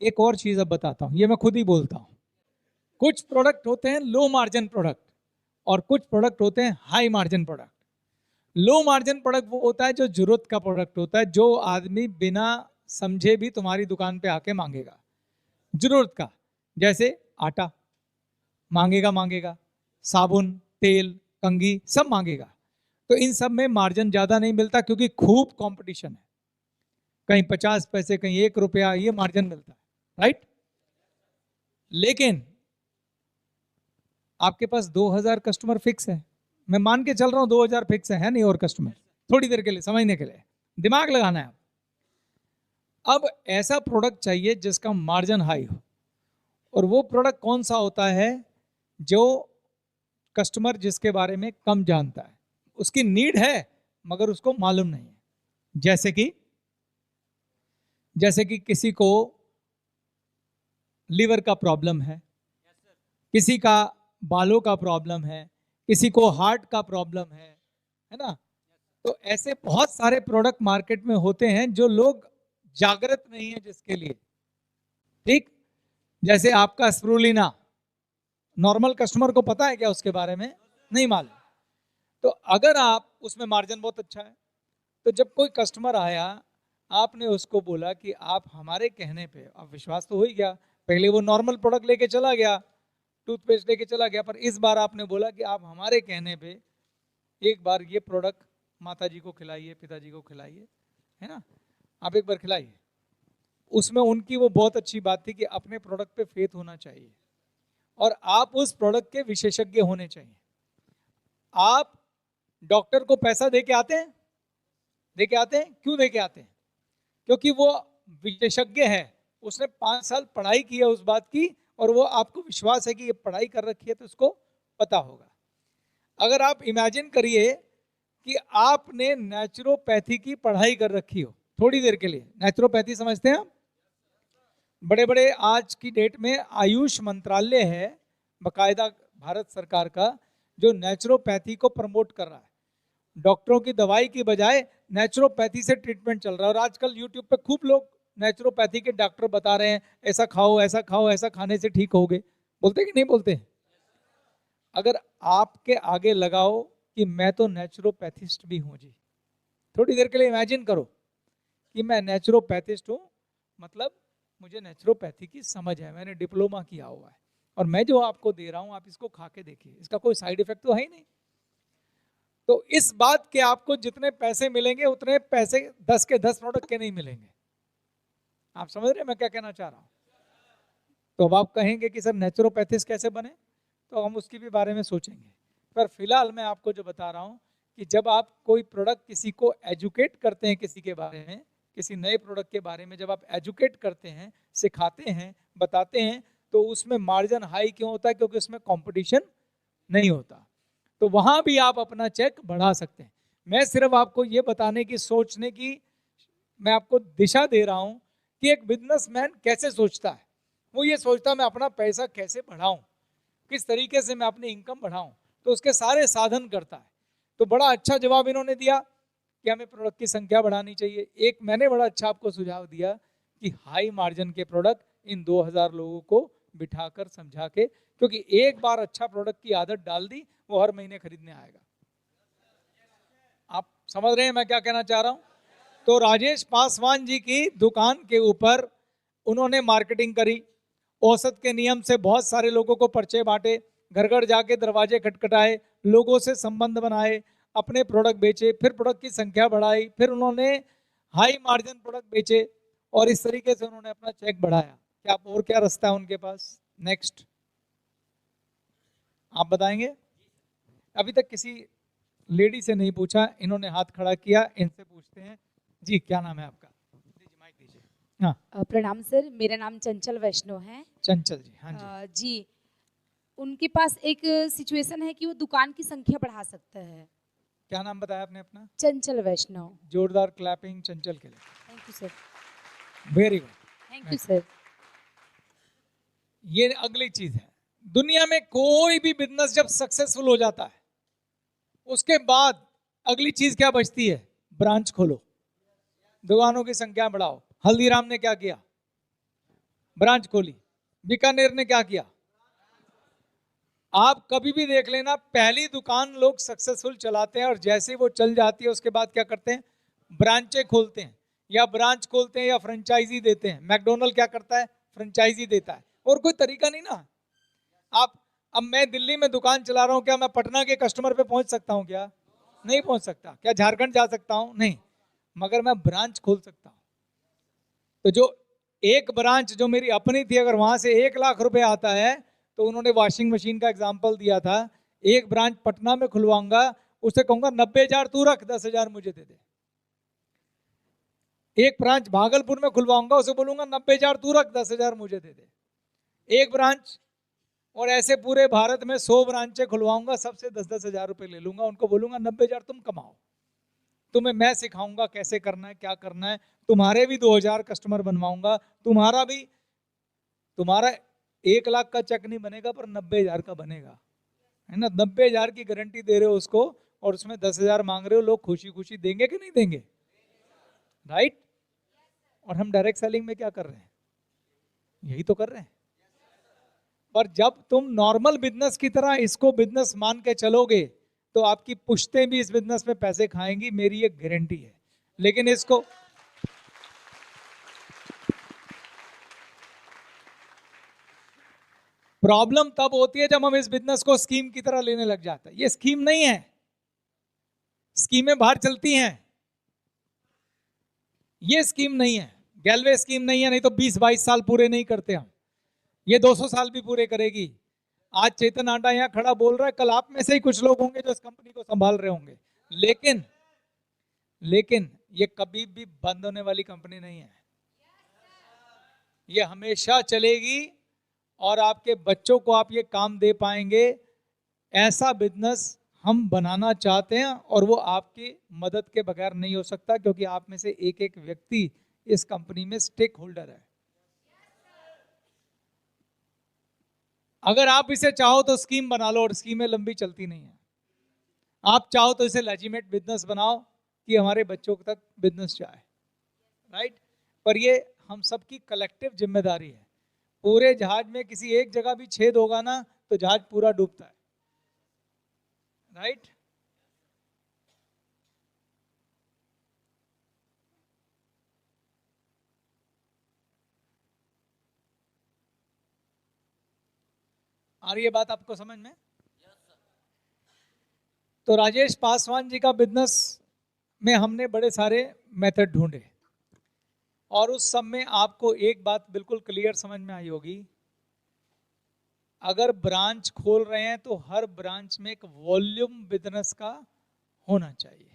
एक और चीज अब बताता हूं, ये मैं खुद ही बोलता हूं। कुछ प्रोडक्ट होते हैं लो मार्जिन प्रोडक्ट और कुछ प्रोडक्ट होते हैं high margin product. Low margin product वो होता है जो जरूरत का प्रोडक्ट होता है, जो आदमी बिना समझे भी तुम्हारी दुकान पे आके मांगेगा, जरूरत का। जैसे आटा मांगेगा मांगेगा, साबुन, तेल, कंघी सब मांगेगा। तो इन सब में मार्जिन ज्यादा नहीं मिलता क्योंकि खूब कंपटीशन है। कहीं 50 पैसे, कहीं 1 रुपया, ये मार्जिन मिलता है, राइट। लेकिन आपके पास 2000 कस्टमर फिक्स है, मैं मान के चल रहा हूं 2000 फिक्स है नहीं, और कस्टमर थोड़ी देर के लिए समझने के लिए दिमाग लगाना है। अब ऐसा प्रोडक्ट चाहिए जिसका मार्जिन हाई हो, और वो प्रोडक्ट कौन सा होता है जो कस्टमर जिसके बारे में कम जानता है, उसकी नीड है मगर उसको मालूम नहीं है। जैसे कि किसी को लीवर का प्रॉब्लम है, किसी का बालों का प्रॉब्लम है, किसी को हार्ट का प्रॉब्लम है ना। तो ऐसे बहुत सारे प्रोडक्ट मार्केट में होते हैं जो लोग जागृत नहीं है जिसके लिए, ठीक। जैसे आपका स्प्रूलिना, नॉर्मल कस्टमर को पता है क्या उसके बारे में? नहीं मालूम। तो अगर आप उसमें मार्जिन बहुत अच्छा है, तो जब कोई कस्टमर आया, आपने उसको बोला कि आप हमारे कहने पे, अब विश्वास तो हो ही गया। पहले वो नॉर्मल प्रोडक्ट लेके चला गया, टूथपेस्ट लेके चला गया, पर इस बार आपने बोला कि आप हमारे कहने पे एक बार ये प्रोडक्ट माता जी को खिलाइए, पिताजी को खिलाइए, है ना, आप एक बार खिलाइए। उसमें उनकी वो बहुत अच्छी बात थी कि अपने प्रोडक्ट पे फेथ होना चाहिए और आप उस प्रोडक्ट के विशेषज्ञ होने चाहिए। आप डॉक्टर को पैसा दे के आते हैं, क्यों दे के आते हैं? क्योंकि वो विशेषज्ञ है, उसने 5 साल पढ़ाई की है उस बात की, और वो आपको विश्वास है कि ये पढ़ाई कर रखी है तो उसको पता होगा। अगर आप इमेजिन करिए कि आपने नेचुरोपैथी की पढ़ाई कर रखी हो थोड़ी देर के लिए, नेचुरोपैथी समझते हैं आप? बड़े बड़े आज की डेट में आयुष मंत्रालय है बकायदा भारत सरकार का, जो नेचुरोपैथी को प्रमोट कर रहा है। डॉक्टरों की दवाई की बजाय नेचुरोपैथी से ट्रीटमेंट चल रहा है, और आजकल यूट्यूब पे खूब लोग नेचुरोपैथी के डॉक्टर बता रहे हैं ऐसा खाओ, ऐसा खाओ, ऐसा खाने से ठीक होगे। बोलते कि नहीं बोलते? अगर आपके आगे लगाओ कि मैं तो नेचुरोपैथिस्ट भी हूं जी, थोड़ी देर के लिए इमेजिन करो कि मैं नेचुरोपैथिस्ट हूं, मतलब मुझे नेचुरोपैथी की समझ है, मैंने डिप्लोमा किया हुआ है, और मैं जो आपको दे रहा हूं आप इसको खा के देखिए, इसका कोई साइड इफेक्ट तो है ही नहीं। तो इस बात के आपको जितने पैसे मिलेंगे उतने पैसे 10 के 10 प्रोडक्ट के नहीं मिलेंगे। आप समझ रहे हैं मैं क्या कहना चाह रहा हूं? तो अब आप कहेंगे कि सर नेचुरोपैथिस्ट कैसे बने, तो हम उसकी भी बारे में सोचेंगे। पर फिलहाल मैं आपको जो बता रहा हूं कि जब आप कोई प्रोडक्ट किसी को एजुकेट करते हैं, किसी के बारे में, किसी नए प्रोडक्ट के बारे में जब आप एजुकेट करते हैं, सिखाते हैं, बताते हैं, तो उसमें मार्जिन हाई क्यों होता है? क्योंकि उसमें कंपटीशन नहीं होता। तो वहां भी आप अपना चेक बढ़ा सकते हैं। मैं सिर्फ आपको ये बताने की, सोचने की, मैं आपको दिशा दे रहा हूं कि एक बिजनेसमैन कैसे सोचता है। वो ये सोचता है मैं अपना पैसा कैसे बढ़ाऊं, किस तरीके से मैं अपनी इनकम बढ़ाऊं, तो उसके सारे साधन करता है। तो बड़ा अच्छा जवाब इन्होंने दिया कि हमें प्रोडक्ट की संख्या बढ़ानी चाहिए। एक मैंने बड़ा अच्छा आपको सुझाव दिया कि हाई मार्जिन के प्रोडक्ट इन 2000 लोगों को बिठाकर समझा के, क्योंकि एक बार अच्छा प्रोडक्ट की आदत डाल दी, वो हर महीने खरीदने आएगा। आप समझ रहे हैं मैं क्या कहना चाह रहा हूं? तो राजेश पासवान जी की दुकान के ऊपर उन्होंने मार्केटिंग करी, औसत के नियम से बहुत सारे लोगों को पर्चे बांटे, घर घर जाके दरवाजे खटखटाए, लोगों से संबंध बनाए, अपने प्रोडक्ट बेचे, फिर प्रोडक्ट की संख्या बढ़ाई, फिर उन्होंने हाई मार्जिन प्रोडक्ट बेचे, और इस तरीके से उन्होंने अपना चेक बढ़ाया। क्या और क्या रास्ता है उनके पास? नेक्स्ट आप बताएंगे? अभी तक किसी लेडी से नहीं पूछा, इन्होंने हाथ खड़ा किया, इनसे पूछते हैं। जी क्या नाम है आपका? माइक दीजिए। हाँ प्रणाम सर, मेरा नाम चंचल वैष्णव है। चंचल जी, हाँ जी। जी, उनके पास एक सिचुएशन है कि वो दुकान की संख्या बढ़ा सकते हैं। क्या नाम बताया आपने अपना? चंचल वैष्णव। जोरदार क्लैपिंग चंचल के लिए। Thank you sir. Very good, thank you sir. ये अगली चीज है। दुनिया में कोई भी बिजनेस जब सक्सेसफुल हो जाता है, उसके बाद अगली चीज क्या बचती है? ब्रांच खोलो, दुकानों की संख्या बढ़ाओ। हल्दीराम ने क्या किया? ब्रांच खोली। बीकानेर ने क्या किया? आप कभी भी देख लेना, पहली दुकान लोग सक्सेसफुल चलाते हैं और जैसे वो चल जाती है उसके बाद क्या करते हैं? ब्रांचें खोलते हैं, या ब्रांच खोलते हैं या फ्रेंचाइजी देते हैं। मैकडोनल्ड क्या करता है? फ्रेंचाइजी देता है। और कोई तरीका नहीं ना। आप, अब मैं दिल्ली में दुकान चला रहा हूं, क्या मैं पटना के कस्टमर पे पहुंच सकता हूं? क्या नहीं पहुंच सकता? क्या झारखंड जा सकता हूं? नहीं, मगर मैं ब्रांच खोल सकता हूं। तो जो एक ब्रांच जो मेरी अपनी थी, अगर वहां से 1 लाख रुपए आता है, तो उन्होंने वॉशिंग मशीन का एग्जाम्पल दिया था, एक ब्रांच पटना में खुलवाऊंगा, उसे कहूंगा 90,000 तू रख, 10,000 मुझे दे दे। एक ब्रांच भागलपुर में खुलवाऊंगा, उसे बोलूंगा 90,000 तू रख, 10,000 मुझे दे दे। एक ब्रांच। और ऐसे पूरे भारत में 100 ब्रांचें खुलवाऊंगा, सबसे 10-10 हजार रुपए ले लूंगा, उनको बोलूंगा 90,000 तुम कमाओ, तुम्हें मैं सिखाऊंगा कैसे करना है, क्या करना है। तुम्हारे भी 2,000 कस्टमर बनवाऊंगा, तुम्हारा भी, तुम्हारा 1 लाख का चेक नहीं बनेगा पर 90,000 का बनेगा, है ना। 90,000 की गारंटी दे रहे हो उसको, और उसमें 10,000 मांग रहे हो। लोग खुशी खुशी देंगे कि नहीं देंगे? राइट। और हम डायरेक्ट सेलिंग में क्या कर रहे हैं? यही तो कर रहे हैं। पर जब तुम नॉर्मल बिजनेस की तरह इसको बिजनेस मान के चलोगे, तो आपकी पुश्तें भी इस बिजनेस में पैसे खाएंगी, मेरी एक गारंटी है। लेकिन इसको प्रॉब्लम तब होती है जब हम इस बिजनेस को स्कीम की तरह लेने लग जाते हैं। ये स्कीम नहीं है, स्कीमें बाहर चलती हैं, ये स्कीम नहीं है, गैलवे स्कीम नहीं है, नहीं तो 20-22 साल पूरे नहीं करते हम, ये 200 साल भी पूरे करेगी। आज चेतन आंडा यहाँ खड़ा बोल रहा है, कल आप में से ही कुछ लोग होंगे जो इस कंपनी को संभाल रहे होंगे। लेकिन लेकिन ये कभी भी बंद होने वाली कंपनी नहीं है, ये हमेशा चलेगी, और आपके बच्चों को आप ये काम दे पाएंगे। ऐसा बिजनेस हम बनाना चाहते हैं, और वो आपकी मदद के बगैर नहीं हो सकता, क्योंकि आप में से एक एक व्यक्ति इस कंपनी में स्टेक होल्डर है। अगर आप इसे चाहो तो स्कीम बना लो, और स्कीमें लंबी चलती नहीं है। आप चाहो तो इसे लेजिमेट बिजनेस बनाओ कि हमारे बच्चों तक बिजनेस जाए, राइट। पर ये हम सबकी कलेक्टिव जिम्मेदारी है। पूरे जहाज में किसी एक जगह भी छेद होगा ना, तो जहाज पूरा डूबता है, राइट। आ रही है बात आपको समझ में? तो राजेश पासवान जी का बिजनेस में हमने बड़े सारे मेथड ढूंढे, और उस सब में आपको एक बात बिल्कुल क्लियर समझ में आई होगी, अगर ब्रांच खोल रहे हैं तो हर ब्रांच में एक वॉल्यूम बिजनेस का होना चाहिए।